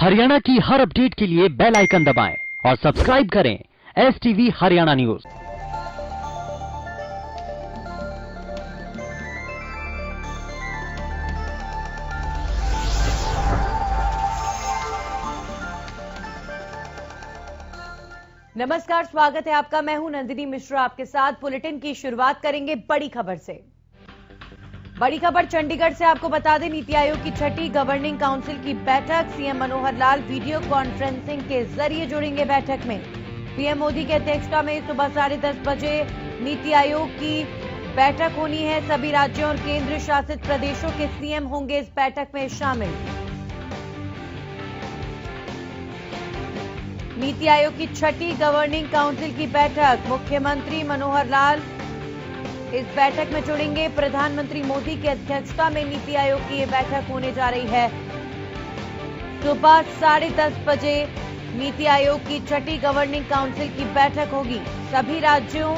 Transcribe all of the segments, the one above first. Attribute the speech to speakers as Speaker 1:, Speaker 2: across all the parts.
Speaker 1: हरियाणा की हर अपडेट के लिए बेल आइकन दबाएं और सब्सक्राइब करें STV हरियाणा न्यूज।
Speaker 2: नमस्कार, स्वागत है आपका। मैं हूं नंदिनी मिश्रा। आपके साथ बुलेटिन की शुरुआत करेंगे बड़ी खबर से। बड़ी खबर चंडीगढ़ से आपको बता दें, नीति आयोग की छठी गवर्निंग काउंसिल की बैठक CM Manohar Lal video conferencing के जरिए जुड़ेंगे बैठक में। पीएम मोदी की अध्यक्षता में सुबह 10:30 बजे नीति आयोग की बैठक होनी है। सभी राज्यों और केंद्र शासित प्रदेशों के सीएम होंगे इस बैठक में शामिल। नीति आयोग की छठी गवर्निंग काउंसिल की बैठक, मुख्यमंत्री मनोहर लाल इस बैठक में जुड़ेंगे। प्रधानमंत्री मोदी की अध्यक्षता में नीति आयोग की ये बैठक होने जा रही है। सुबह 10:30 बजे नीति आयोग की छठी गवर्निंग काउंसिल की बैठक होगी। सभी राज्यों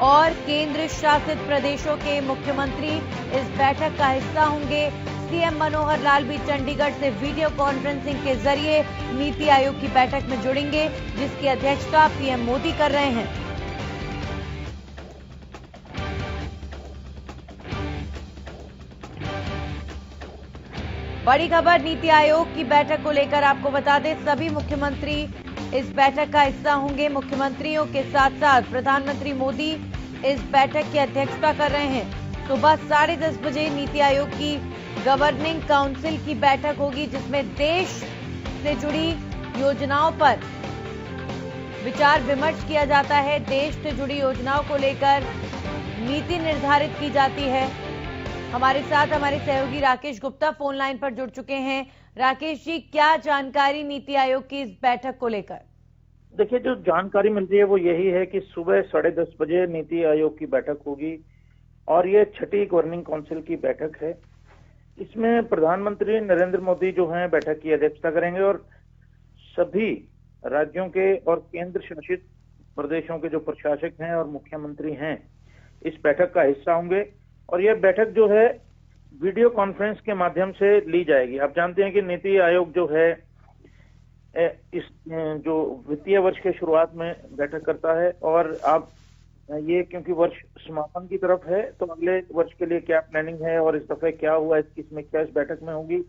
Speaker 2: और केंद्र शासित प्रदेशों के मुख्यमंत्री इस बैठक का हिस्सा होंगे। सीएम मनोहर लाल भी चंडीगढ़ से वीडियो कॉन्फ्रेंसिंग के जरिए नीति आयोग की बैठक में जुड़ेंगे, जिसकी अध्यक्षता पीएम मोदी कर रहे हैं। बड़ी खबर नीति आयोग की बैठक को लेकर आपको बता दें, सभी मुख्यमंत्री इस बैठक का हिस्सा होंगे। मुख्यमंत्रियों के साथ साथ प्रधानमंत्री मोदी इस बैठक की अध्यक्षता कर रहे हैं। सुबह 10:30 बजे नीति आयोग की गवर्निंग काउंसिल की बैठक होगी, जिसमें देश से जुड़ी योजनाओं पर विचार विमर्श किया जाता है। देश से जुड़ी योजनाओं को लेकर नीति निर्धारित की जाती है। हमारे साथ हमारे सहयोगी राकेश गुप्ता फोन लाइन पर जुड़ चुके हैं। राकेश जी, क्या जानकारी नीति आयोग की इस बैठक को लेकर?
Speaker 3: देखिए, जो जानकारी मिल रही है वो यही है कि सुबह 10:30 बजे नीति आयोग की बैठक होगी और ये छठी गवर्निंग काउंसिल की बैठक है। इसमें प्रधानमंत्री नरेंद्र मोदी जो हैं बैठक की अध्यक्षता करेंगे और सभी राज्यों के और केंद्र शासित प्रदेशों के जो प्रशासक हैं और मुख्यमंत्री हैं इस बैठक का हिस्सा होंगे। और यह बैठक जो है वीडियो कॉन्फ्रेंस के माध्यम से ली जाएगी। आप जानते हैं कि नीति आयोग जो है इस जो वित्तीय वर्ष के शुरुआत में बैठक करता है और आप ये क्योंकि वर्ष समापन की तरफ है तो अगले वर्ष के लिए क्या प्लानिंग है और इस दफे क्या हुआ, इसमें क्या इस बैठक में होगी।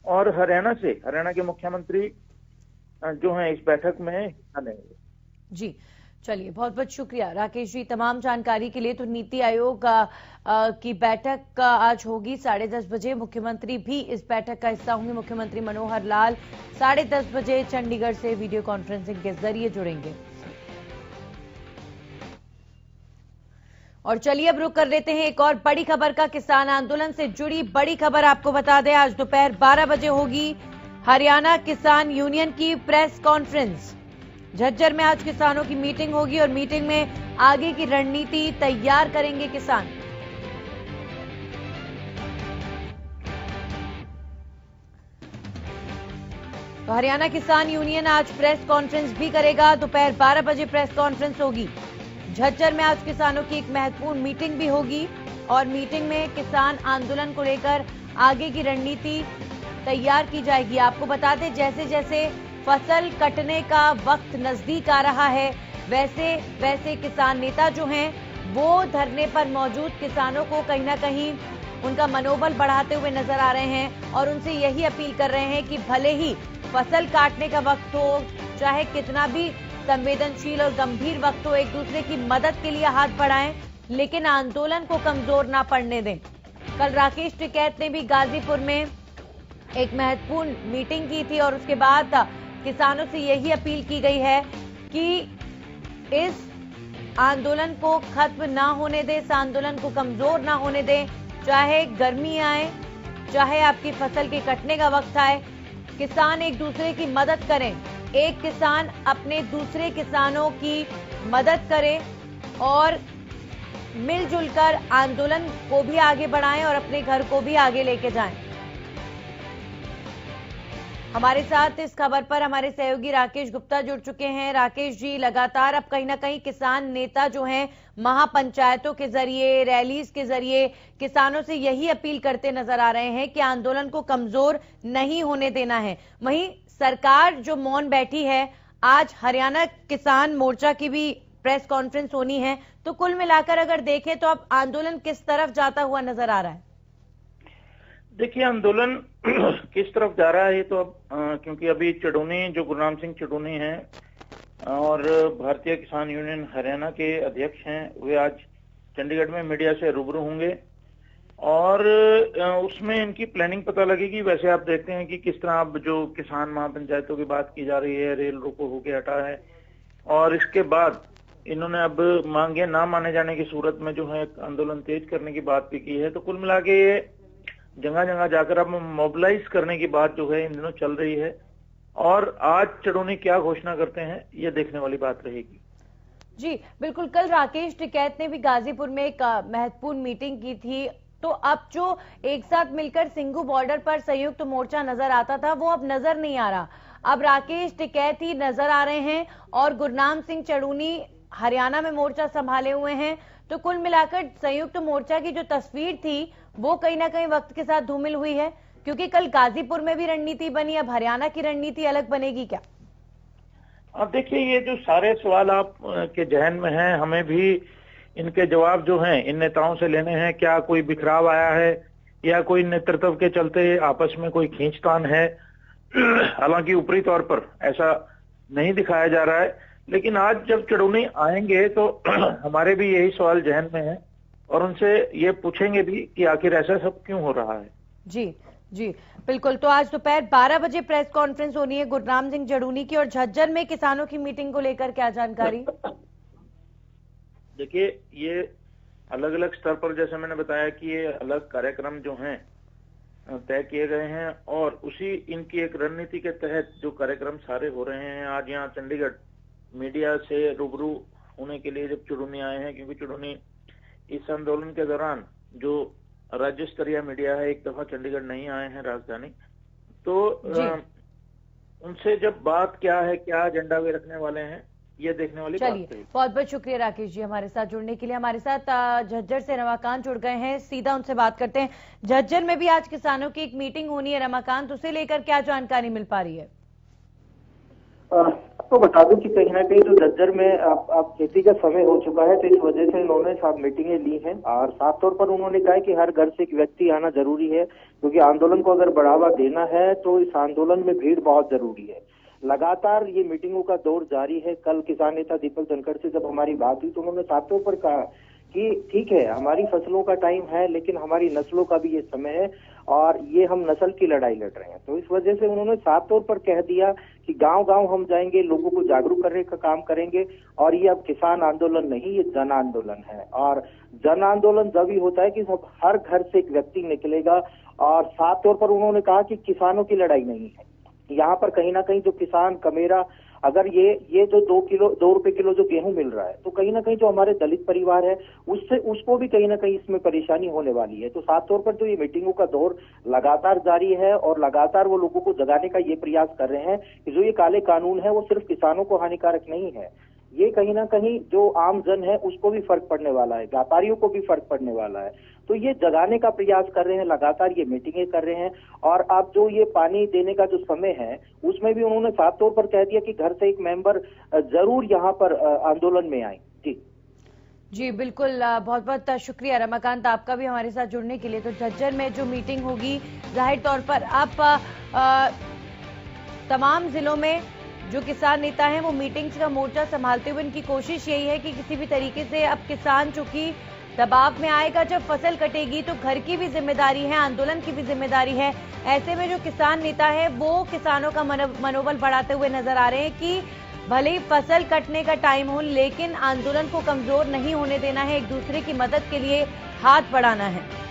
Speaker 3: और हरियाणा के मुख्यमंत्री जो हैं इस बैठक में हिस्सा लेंगे।
Speaker 2: जी, चलिए, बहुत बहुत शुक्रिया राकेश जी तमाम जानकारी के लिए। तो नीति आयोग की बैठक आज होगी 10:30 बजे। मुख्यमंत्री भी इस बैठक का हिस्सा होंगे। मुख्यमंत्री मनोहर लाल 10:30 बजे चंडीगढ़ से वीडियो कॉन्फ्रेंसिंग के जरिए जुड़ेंगे। और चलिए अब रुक कर लेते हैं एक और बड़ी खबर का। किसान आंदोलन से जुड़ी बड़ी खबर आपको बता दें, आज दोपहर 12 बजे होगी हरियाणा किसान यूनियन की प्रेस कॉन्फ्रेंस। झज्जर में आज किसानों की मीटिंग होगी और मीटिंग में आगे की रणनीति तैयार करेंगे किसान। तो हरियाणा किसान यूनियन आज प्रेस कॉन्फ्रेंस भी करेगा। दोपहर 12 बजे प्रेस कॉन्फ्रेंस होगी। झज्जर में आज किसानों की एक महत्वपूर्ण मीटिंग भी होगी और मीटिंग में किसान आंदोलन को लेकर आगे की रणनीति तैयार की जाएगी। आपको बता दें, जैसे जैसे फसल कटने का वक्त नजदीक आ रहा है, वैसे वैसे किसान नेता जो हैं वो धरने पर मौजूद किसानों को कहीं ना कहीं उनका मनोबल बढ़ाते हुए नजर आ रहे हैं और उनसे यही अपील कर रहे हैं कि भले ही फसल काटने का वक्त हो, चाहे कितना भी संवेदनशील और गंभीर वक्त हो, एक दूसरे की मदद के लिए हाथ बढ़ाएं, लेकिन आंदोलन को कमजोर ना पड़ने दें। कल राकेश टिकैत ने भी गाजीपुर में एक महत्वपूर्ण मीटिंग की थी और उसके बाद किसानों से यही अपील की गई है कि इस आंदोलन को खत्म ना होने दें, इस आंदोलन को कमजोर ना होने दें। चाहे गर्मी आए, चाहे आपकी फसल के कटने का वक्त आए, किसान एक दूसरे की मदद करें। एक किसान अपने दूसरे किसानों की मदद करे और मिलजुल कर आंदोलन को भी आगे बढ़ाएं और अपने घर को भी आगे लेके जाएं। हमारे साथ इस खबर पर हमारे सहयोगी राकेश गुप्ता जुड़ चुके हैं। राकेश जी, लगातार अब कहीं ना कहीं किसान नेता जो हैं महापंचायतों के जरिए, रैलीज के जरिए किसानों से यही अपील करते नजर आ रहे हैं कि आंदोलन को कमजोर नहीं होने देना है। वहीं सरकार जो मौन बैठी है, आज हरियाणा किसान मोर्चा की भी प्रेस कॉन्फ्रेंस होनी है, तो कुल मिलाकर अगर देखें तो अब आंदोलन किस तरफ जाता हुआ नजर आ रहा है?
Speaker 3: देखिए, आंदोलन किस तरफ जा रहा है तो अब क्योंकि अभी चडूनी, जो गुरनाम सिंह चडूनी हैं और भारतीय किसान यूनियन हरियाणा के अध्यक्ष हैं, वे आज चंडीगढ़ में मीडिया से रूबरू होंगे और उसमें इनकी प्लानिंग पता लगेगी। वैसे आप देखते हैं कि किस तरह अब जो किसान महापंचायतों की बात की जा रही है, रेल रोको होके हटा है और इसके बाद इन्होंने अब मांगे ना माने जाने की सूरत में जो है आंदोलन तेज करने की बात भी की है। तो कुल मिला के ये जगह जगह जाकर अब मोबिलाइज करने की बात जो है इन दिनों चल रही है और आज चडूनी क्या घोषणा करते हैं ये देखने वाली बात रहेगी।
Speaker 2: जी बिल्कुल, कल राकेश टिकैत ने भी गाजीपुर में एक महत्वपूर्ण मीटिंग की थी, तो अब जो एक साथ मिलकर सिंघू बॉर्डर पर संयुक्त मोर्चा नजर आता था वो अब नजर नहीं आ रहा। अब राकेश टिकैत ही नजर आ रहे हैं और गुरनाम सिंह चडूनी हरियाणा में मोर्चा संभाले हुए हैं। तो कुल मिलाकर संयुक्त मोर्चा की जो तस्वीर थी वो कहीं ना कहीं वक्त के साथ धूमिल हुई है, क्योंकि कल गाजीपुर में भी रणनीति बनी, अब हरियाणा की रणनीति अलग बनेगी क्या?
Speaker 3: अब देखिए, ये जो सारे सवाल आप के जहन में हैं, हमें भी इनके जवाब जो हैं इन नेताओं से लेने हैं। क्या कोई बिखराव आया है या कोई नेतृत्व के चलते आपस में कोई खींचतान है? हालांकि ऊपरी तौर पर ऐसा नहीं दिखाया जा रहा है, लेकिन आज जब चडूनी आएंगे तो हमारे भी यही सवाल जहन में है और उनसे ये पूछेंगे भी कि आखिर ऐसा सब क्यों हो रहा है।
Speaker 2: जी जी बिल्कुल, तो आज दोपहर 12 बजे प्रेस कॉन्फ्रेंस होनी है गुरनाम सिंह चडूनी की, और झज्जर में किसानों की मीटिंग को लेकर क्या जानकारी?
Speaker 3: देखिए, ये अलग अलग स्तर पर, जैसे मैंने बताया कि ये अलग कार्यक्रम जो हैं तय किए गए हैं और उसी इनकी एक रणनीति के तहत जो कार्यक्रम सारे हो रहे हैं। आज यहाँ चंडीगढ़ मीडिया से रूबरू होने के लिए जब चडूनी आए हैं, क्योंकि चडूनी इस आंदोलन के दौरान जो राज्य स्तरीय मीडिया है, एक दफा चंडीगढ़ नहीं आए हैं राजधानी, तो उनसे जब बात क्या है, क्या एजेंडा वे रखने वाले हैं, ये देखने वाली बात है।
Speaker 2: बहुत बहुत शुक्रिया राकेश जी हमारे साथ जुड़ने के लिए। हमारे साथ झज्जर से रमाकांत जुड़ गए हैं, सीधा उनसे बात करते हैं। झज्जर में भी आज किसानों की एक मीटिंग होनी है, रमाकांत, उसे लेकर क्या जानकारी मिल पा रही है?
Speaker 4: आपको बता दूं कि कहीं ना कहीं जो झज्जर में अब खेती का समय हो चुका है, तो इस वजह से उन्होंने साथ मीटिंगें ली हैं और साफ तौर पर उन्होंने कहा है कि हर घर से एक व्यक्ति आना जरूरी है, क्योंकि आंदोलन को अगर बढ़ावा देना है तो इस आंदोलन में भीड़ बहुत जरूरी है। लगातार ये मीटिंगों का दौर जारी है। कल किसान नेता दीपक धनखड़ से जब हमारी बात हुई तो उन्होंने साफ तौर पर कहा कि ठीक है, हमारी फसलों का टाइम है, लेकिन हमारी नस्लों का भी ये समय है और ये हम नस्ल की लड़ाई लड़ रहे हैं। तो इस वजह से उन्होंने साफ तौर पर कह दिया कि गांव गांव हम जाएंगे, लोगों को जागरूक करने का काम करेंगे और ये अब किसान आंदोलन नहीं, ये जन आंदोलन है। और जन आंदोलन जब ही होता है कि सब हर घर से एक व्यक्ति निकलेगा। और साफ तौर पर उन्होंने कहा कि किसानों की लड़ाई नहीं है यहाँ पर। कहीं ना कहीं जो किसान कमेरा, अगर ये जो 2 रुपए किलो जो गेहूं मिल रहा है, तो कहीं ना कहीं जो हमारे दलित परिवार है उसको भी कहीं ना कहीं इसमें परेशानी होने वाली है। तो साफ तौर पर जो ये मीटिंगों का दौर लगातार जारी है और लगातार वो लोगों को जगाने का ये प्रयास कर रहे हैं कि जो ये काले कानून है वो सिर्फ किसानों को हानिकारक नहीं है, ये कहीं ना कहीं जो आम जन है उसको भी फर्क पड़ने वाला है, व्यापारियों को भी फर्क पड़ने वाला है। तो ये जगाने का प्रयास कर रहे हैं, लगातार ये मीटिंगें कर रहे हैं। और अब जो ये पानी देने का जो समय है उसमें भी उन्होंने साफ तौर पर कह दिया कि घर से एक मेंबर जरूर यहाँ पर आंदोलन में आए।
Speaker 2: जी बिल्कुल, बहुत बहुत शुक्रिया रमाकांत आपका भी हमारे साथ जुड़ने के लिए। तो झज्जर में जो मीटिंग होगी, जाहिर तौर पर आप तमाम जिलों में जो किसान नेता हैं वो मीटिंग्स का मोर्चा संभालते हुए, इनकी कोशिश यही है कि किसी भी तरीके से अब किसान चूंकि दबाव में आएगा, जब फसल कटेगी तो घर की भी जिम्मेदारी है, आंदोलन की भी जिम्मेदारी है। ऐसे में जो किसान नेता है वो किसानों का मनोबल बढ़ाते हुए नजर आ रहे हैं कि भले ही फसल कटने का टाइम हो, लेकिन आंदोलन को कमजोर नहीं होने देना है, एक दूसरे की मदद के लिए हाथ बढ़ाना है।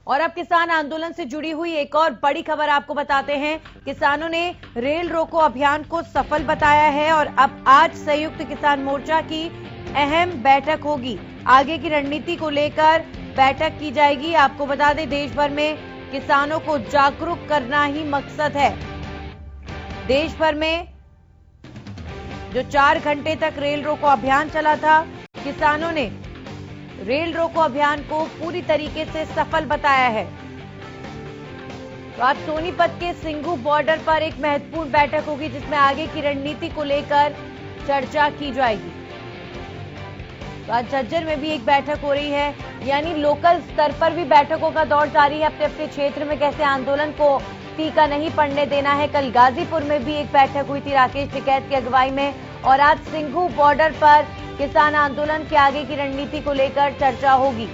Speaker 2: और अब किसान आंदोलन से जुड़ी हुई एक और बड़ी खबर आपको बताते हैं। किसानों ने रेल रोको अभियान को सफल बताया है और अब आज संयुक्त किसान मोर्चा की अहम बैठक होगी। आगे की रणनीति को लेकर बैठक की जाएगी। आपको बता दें, देश भर में किसानों को जागरूक करना ही मकसद है। देश भर में जो 4 घंटे तक रेल रोको अभियान चला था, किसानों ने रेल रोको अभियान को पूरी तरीके से सफल बताया है। तो आज सोनीपत के सिंघू बॉर्डर पर एक महत्वपूर्ण बैठक होगी जिसमें आगे की रणनीति को लेकर चर्चा की जाएगी। तो आज झज्जर में भी एक बैठक हो रही है, यानी लोकल स्तर पर भी बैठकों का दौर जारी है। अपने अपने क्षेत्र में कैसे आंदोलन को फीका नहीं पड़ने देना है। कल गाजीपुर में भी एक बैठक हुई थी राकेश टिकैत की अगुवाई में, और आज सिंघू बॉर्डर पर किसान आंदोलन के आगे की रणनीति को लेकर चर्चा होगी।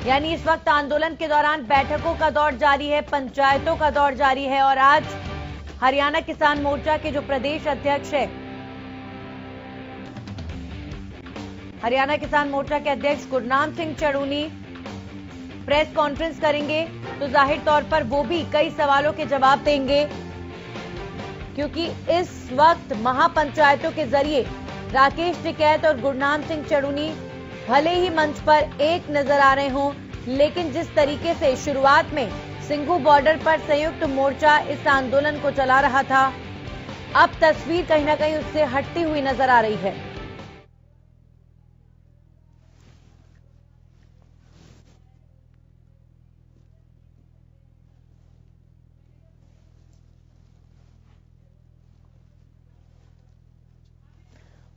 Speaker 2: यानी इस वक्त आंदोलन के दौरान बैठकों का दौर जारी है, पंचायतों का दौर जारी है। और आज हरियाणा किसान मोर्चा के जो प्रदेश अध्यक्ष है, हरियाणा किसान मोर्चा के अध्यक्ष गुरनाम सिंह चड़ूनी प्रेस कॉन्फ्रेंस करेंगे। तो जाहिर तौर पर वो भी कई सवालों के जवाब देंगे, क्योंकि इस वक्त महापंचायतों के जरिए राकेश टिकैत और गुरनाम सिंह चड़ूनी भले ही मंच पर एक नजर आ रहे हों, लेकिन जिस तरीके से शुरुआत में सिंघू बॉर्डर पर संयुक्त मोर्चा इस आंदोलन को चला रहा था, अब तस्वीर कहीं ना कहीं उससे हटती हुई नजर आ रही है।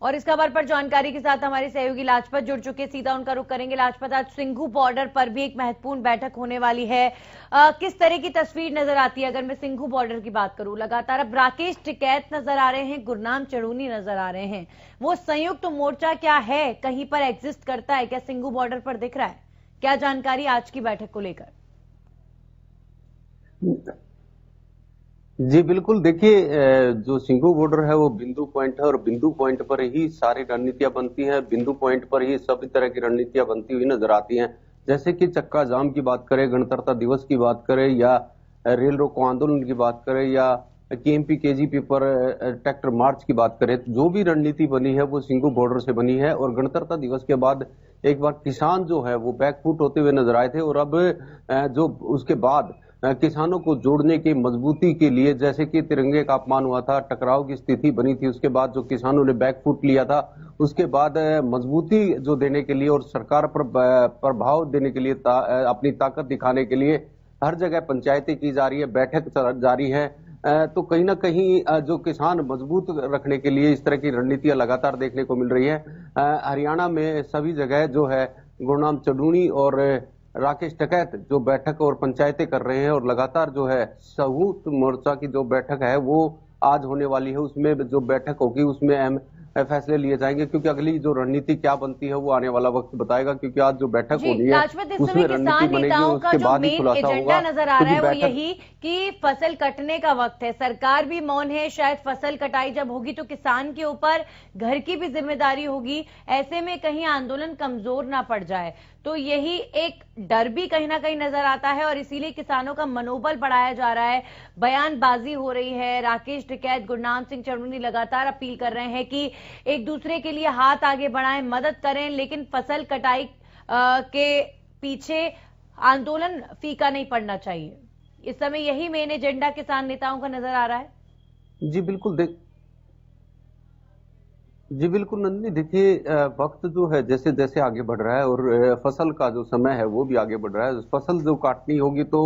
Speaker 2: और इस खबर पर जानकारी के साथ हमारे सहयोगी लाजपत जुड़ चुके, सीधा उनका रुख करेंगे। लाजपत, आज सिंघू बॉर्डर पर भी एक महत्वपूर्ण बैठक होने वाली है। किस तरह की तस्वीर नजर आती है? अगर मैं सिंघू बॉर्डर की बात करूं, लगातार अब राकेश टिकैत नजर आ रहे हैं, गुरनाम चड़ूनी नजर आ रहे हैं। वो संयुक्त मोर्चा क्या है, कहीं पर एग्जिस्ट करता है क्या, सिंघू बॉर्डर पर दिख रहा है? क्या जानकारी आज की बैठक को लेकर?
Speaker 5: जी बिल्कुल, देखिए जो सिंघू बॉर्डर है वो बिंदु पॉइंट है, और बिंदु पॉइंट पर ही सारी रणनीतियां बनती हैं, बिंदु पॉइंट पर ही सभी तरह की रणनीतियां बनती हुई नजर आती हैं। जैसे कि चक्का जाम की बात करें, गणतंत्रता दिवस की बात करें, या रेल रोको आंदोलन की बात करें, या केएमपी केजीपी पर ट्रैक्टर मार्च की बात करें, जो भी रणनीति बनी है वो सिंघू बॉर्डर से बनी है। और गणतंत्रता दिवस के बाद एक बार किसान जो है वो बैकफुट होते हुए नजर आए थे, और अब जो उसके बाद किसानों को जोड़ने की मजबूती के लिए, जैसे कि तिरंगे का अपमान हुआ था, टकराव की स्थिति बनी थी, उसके बाद जो किसानों ने बैकफुट लिया था, उसके बाद मजबूती जो देने के लिए और सरकार पर प्रभाव देने के लिए अपनी ताकत दिखाने के लिए हर जगह पंचायतें की जा रही है, बैठक जारी है। तो कहीं ना कहीं जो किसान मजबूत रखने के लिए इस तरह की रणनीतियां लगातार देखने को मिल रही है। हरियाणा में सभी जगह जो है गुरनाम चड़ूनी और राकेश टिकैत जो बैठक और पंचायतें कर रहे हैं, और लगातार जो है संयुक्त मोर्चा की जो बैठक है वो आज होने वाली है। उसमें जो बैठक होगी उसमें अहम फैसले लिए जाएंगे, क्योंकि अगली जो रणनीति क्या बनती है वो आने वाला वक्त बताएगा। क्योंकि आज जो बैठक होनी है उसमें रणनीति बनेगी, उसके बाद ही खुलासा होगा।
Speaker 2: नजर आ रहा है वो यही कि फसल कटने का वक्त है, सरकार भी मौन है। शायद फसल कटाई जब होगी तो किसान के ऊपर घर की भी जिम्मेदारी होगी, ऐसे में कहीं आंदोलन कमजोर ना पड़ जाए, तो यही एक डर भी कहीं ना कहीं नजर आता है। और इसीलिए किसानों का मनोबल बढ़ाया जा रहा है, बयानबाजी हो रही है। राकेश टिकैत, गुरनाम सिंह चड़ूनी लगातार अपील कर रहे हैं कि एक दूसरे के लिए हाथ आगे बढ़ाएं, मदद करें, लेकिन फसल कटाई के पीछे आंदोलन फीका नहीं पड़ना चाहिए। इस समय यही मेन एजेंडा किसान नेताओं का नजर आ रहा है। जी बिल्कुल नंदिनी, देखिए वक्त जो है जैसे जैसे आगे बढ़ रहा है, और फसल का जो समय है वो भी आगे बढ़ रहा है। फसल जो काटनी होगी तो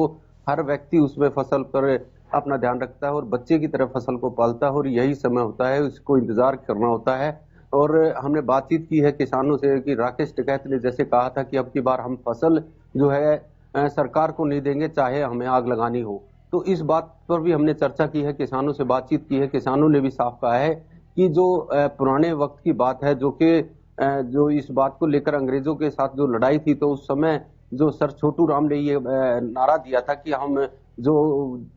Speaker 2: हर व्यक्ति उसमें फसल पर अपना ध्यान रखता है और बच्चे की तरह फसल को पालता है, और यही समय होता है, इसको इंतजार करना होता है। और हमने बातचीत की है किसानों से कि राकेश टिकैत ने जैसे कहा था कि अब की बार हम फसल जो है सरकार को नहीं देंगे, चाहे हमें आग लगानी हो। तो इस बात पर भी हमने चर्चा की है, किसानों से बातचीत की है। किसानों ने भी साफ कहा है कि जो पुराने वक्त की बात है, जो इस बात को लेकर अंग्रेजों के साथ जो लड़ाई थी, तो उस समय जो सर छोटू राम ने ये नारा दिया था कि हम जो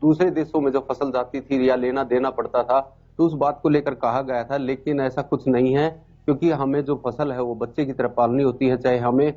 Speaker 2: दूसरे देशों में जो फसल जाती थी या लेना देना पड़ता था, तो उस बात को लेकर कहा गया था। लेकिन ऐसा कुछ नहीं है, क्योंकि हमें जो फसल है वो बच्चे की तरह पालनी होती है। चाहे हमें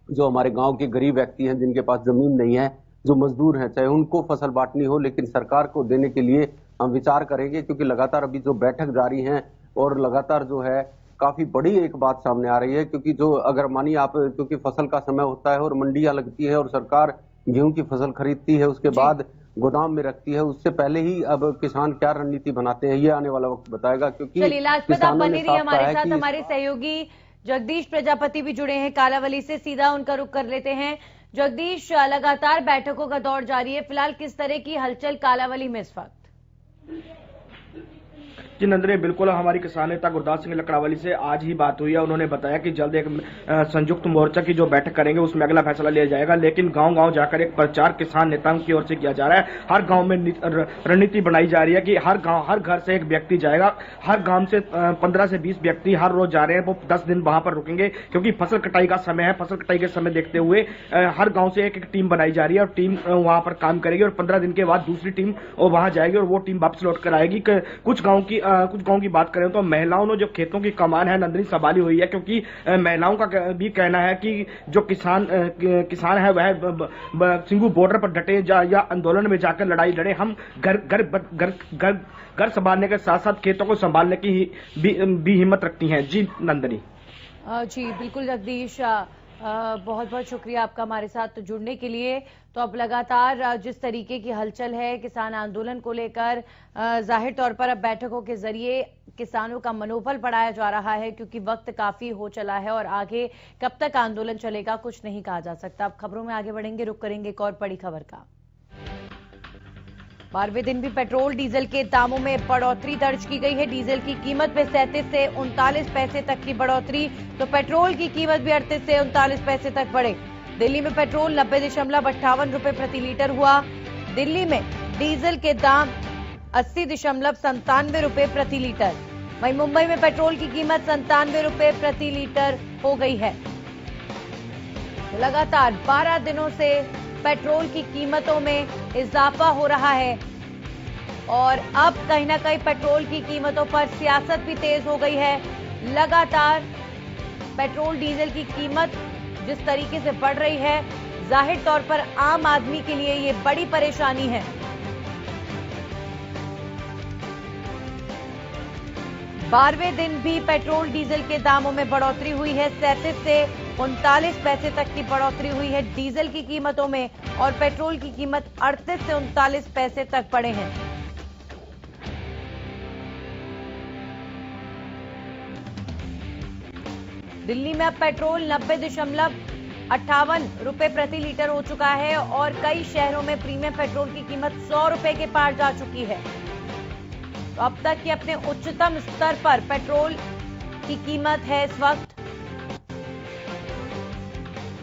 Speaker 2: जो हमारे गांव के गरीब व्यक्ति हैं जिनके पास जमीन नहीं है, जो मजदूर हैं, चाहे उनको फसल बांटनी हो, लेकिन सरकार को देने के लिए हम विचार करेंगे। क्योंकि लगातार अभी जो बैठक जारी है और लगातार जो है काफी बड़ी एक बात सामने आ रही है। क्योंकि जो अगर मानिए आप, क्योंकि फसल का समय होता है और मंडियां लगती है और सरकार गेहूं की फसल खरीदती है, उसके बाद गोदाम में रखती है, उससे पहले ही अब किसान क्या रणनीति बनाते हैं ये आने वाला वक्त बताएगा। क्योंकि लाजपत आप बने रहिए हमारे साथ, हमारे सहयोगी जगदीश प्रजापति भी जुड़े हैं कालावली से, सीधा उनका रुख कर लेते हैं। जगदीश, लगातार बैठकों का दौर जारी है, फिलहाल किस तरह की हलचल कालावली में इस वक्त?
Speaker 6: जी नंदनी, बिल्कुल हमारी किसान नेता गुरदास सिंह लकड़ावली से आज ही बात हुई है। उन्होंने बताया कि जल्द एक संयुक्त मोर्चा की जो बैठक करेंगे उसमें अगला फैसला लिया जाएगा, लेकिन गांव-गांव जाकर एक प्रचार किसान नेताओं की ओर से किया जा रहा है। हर गांव में रणनीति बनाई जा रही है कि हर घर से एक व्यक्ति जाएगा। हर गांव से 15 से 20 व्यक्ति हर रोज जा रहे हैं, वो 10 दिन वहां पर रुकेंगे क्योंकि फसल कटाई का समय है। फसल कटाई के समय देखते हुए हर गाँव से एक टीम बनाई जा रही है और टीम वहां पर काम करेगी और 15 दिन के बाद दूसरी टीम वहां जाएगी और वो टीम वापस लौट कर आएगी। कुछ गाँव की बात करें तो महिलाओं ने जो खेतों की कमान है नंदनी संभाली हुई है, क्योंकि महिलाओं का भी कहना है कि जो किसान है वह सिंघू बॉर्डर पर डटे या आंदोलन में जाकर लड़ाई लड़े। हम घर संभालने के साथ साथ खेतों को संभालने की भी हिम्मत रखती हैं। जी नंदनी।
Speaker 2: जी बिल्कुल जगदीश, बहुत बहुत शुक्रिया आपका हमारे साथ जुड़ने के लिए। तो अब लगातार जिस तरीके की हलचल है किसान आंदोलन को लेकर, जाहिर तौर पर अब बैठकों के जरिए किसानों का मनोबल बढ़ाया जा रहा है, क्योंकि वक्त काफी हो चला है और आगे कब तक आंदोलन चलेगा कुछ नहीं कहा जा सकता। अब खबरों में आगे बढ़ेंगे, रुक करेंगे एक और बड़ी खबर का। 12वें दिन भी पेट्रोल डीजल के दामों में बढ़ोतरी दर्ज की गई है। डीजल की कीमत में 37 से 39 पैसे तक की बढ़ोतरी, तो पेट्रोल की कीमत भी 38 से 39 पैसे तक बढ़े। दिल्ली में पेट्रोल 90.58 रुपए प्रति लीटर हुआ। दिल्ली में डीजल के दाम 80.97 रुपए प्रति लीटर। वहीं मुंबई में पेट्रोल की कीमत 97 रुपए प्रति लीटर हो गई है। लगातार 12 दिनों से पेट्रोल की कीमतों में इजाफा हो रहा है और अब कहीं ना कहीं पेट्रोल की कीमतों पर सियासत भी तेज हो गई है। लगातार पेट्रोल डीजल की कीमत जिस तरीके से बढ़ रही है, जाहिर तौर पर आम आदमी के लिए ये बड़ी परेशानी है। बारहवें दिन भी पेट्रोल डीजल के दामों में बढ़ोतरी हुई है। 37 से 39 पैसे तक की बढ़ोतरी हुई है डीजल की कीमतों में और पेट्रोल की कीमत 38 से 39 पैसे तक बढ़े हैं। दिल्ली में अब पेट्रोल 90.58 रुपए प्रति लीटर हो चुका है और कई शहरों में प्रीमियम पेट्रोल की कीमत 100 रुपए के पार जा चुकी है। तो अब तक की अपने उच्चतम स्तर पर पेट्रोल की कीमत है इस वक्त।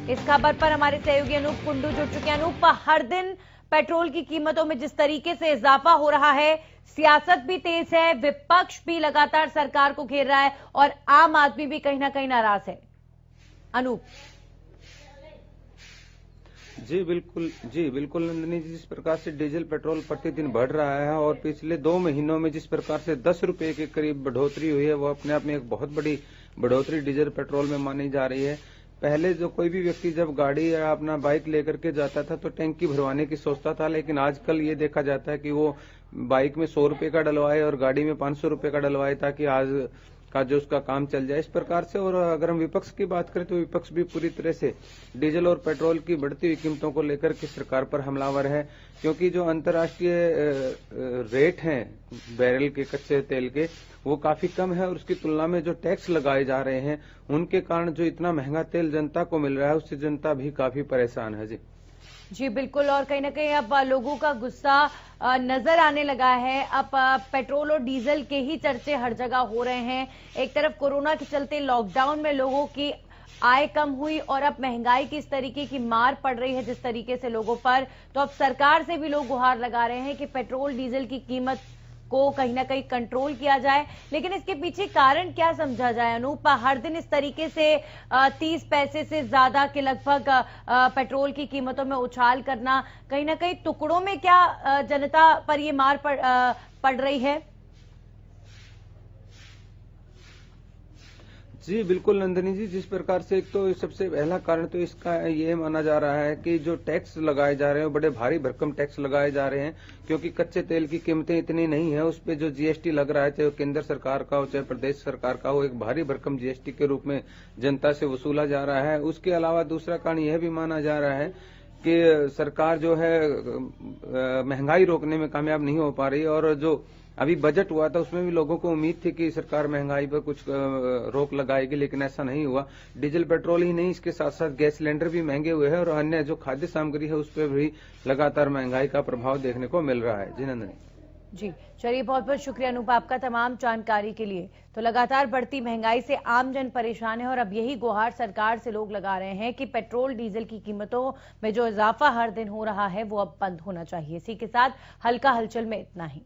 Speaker 2: इस खबर पर हमारे सहयोगी अनूप कुंडू जुड़ चुके हैं। अनूप, हर दिन पेट्रोल की कीमतों में जिस तरीके से इजाफा हो रहा है, सियासत भी तेज है, विपक्ष भी लगातार सरकार को घेर रहा है और आम आदमी भी कहीं ना कहीं नाराज है। अनूप।
Speaker 7: जी बिल्कुल नंदिनी जी, जिस प्रकार से डीजल पेट्रोल प्रतिदिन बढ़ रहा है और पिछले 2 महीनों में जिस प्रकार से 10 रुपए के करीब बढ़ोतरी हुई है, वो अपने आप में एक बहुत बड़ी बढ़ोतरी डीजल पेट्रोल में मानी जा रही है। पहले जो कोई भी व्यक्ति जब गाड़ी या अपना बाइक लेकर के जाता था तो टैंकी भरवाने की सोचता था, लेकिन आजकल ये देखा जाता है कि वो बाइक में 100 रुपए का डलवाए और गाड़ी में 500 रुपए का डलवाए ताकि आज का जो उसका काम चल जाए, इस प्रकार से। और अगर हम विपक्ष की बात करें तो विपक्ष भी पूरी तरह से डीजल और पेट्रोल की बढ़ती हुई कीमतों को लेकर के सरकार पर हमलावर है, क्योंकि जो अंतर्राष्ट्रीय रेट हैं बैरल के कच्चे तेल के, वो काफी कम है और उसकी तुलना में जो टैक्स लगाए जा रहे हैं उनके कारण जो इतना महंगा तेल जनता को मिल रहा है उससे जनता भी काफी परेशान है।
Speaker 2: जी बिल्कुल, और कहीं ना कहीं अब लोगों का गुस्सा नजर आने लगा है। अब पेट्रोल और डीजल के ही चर्चे हर जगह हो रहे हैं। एक तरफ कोरोना के चलते लॉकडाउन में लोगों की आय कम हुई और अब महंगाई की इस तरीके की मार पड़ रही है जिस तरीके से लोगों पर, तो अब सरकार से भी लोग गुहार लगा रहे हैं कि पेट्रोल डीजल की कीमत को कहीं ना कहीं कंट्रोल किया जाए। लेकिन इसके पीछे कारण क्या समझा जाए अनूप? हर दिन इस तरीके से 30 पैसे से ज्यादा के लगभग पेट्रोल की कीमतों में उछाल करना, कहीं ना कहीं टुकड़ों में क्या जनता पर ये मार पड़ रही है?
Speaker 7: जी बिल्कुल नंदिनी जी, जिस प्रकार से एक तो सबसे पहला कारण तो इसका ये माना जा रहा है कि जो टैक्स लगाए जा रहे हैं बड़े भारी भरकम टैक्स लगाए जा रहे हैं, क्योंकि कच्चे तेल की कीमतें इतनी नहीं है। उस पे जो जीएसटी लग रहा है, चाहे केंद्र सरकार का हो चाहे प्रदेश सरकार का हो, एक भारी भरकम जीएसटी के रूप में जनता से वसूला जा रहा है। उसके अलावा दूसरा कारण यह भी माना जा रहा है कि सरकार जो है महंगाई रोकने में कामयाब नहीं हो पा रही और जो अभी बजट हुआ था, उसमें भी लोगों को उम्मीद थी कि सरकार महंगाई पर कुछ रोक लगाएगी, लेकिन ऐसा नहीं हुआ। डीजल पेट्रोल ही नहीं, इसके साथ साथ गैस सिलेंडर भी महंगे हुए हैं और अन्य जो खाद्य सामग्री है उस पर भी लगातार महंगाई का प्रभाव देखने को मिल रहा है। जी नंदनी
Speaker 2: जी, चलिए बहुत बहुत शुक्रिया अनूप आपका तमाम जानकारी के लिए। तो लगातार बढ़ती महंगाई से आम जन परेशान है और अब यही गुहार सरकार से लोग लगा रहे हैं कि पेट्रोल डीजल की कीमतों में जो इजाफा हर दिन हो रहा है वो अब बंद होना चाहिए। इसी के साथ हल्का हलचल में इतना ही।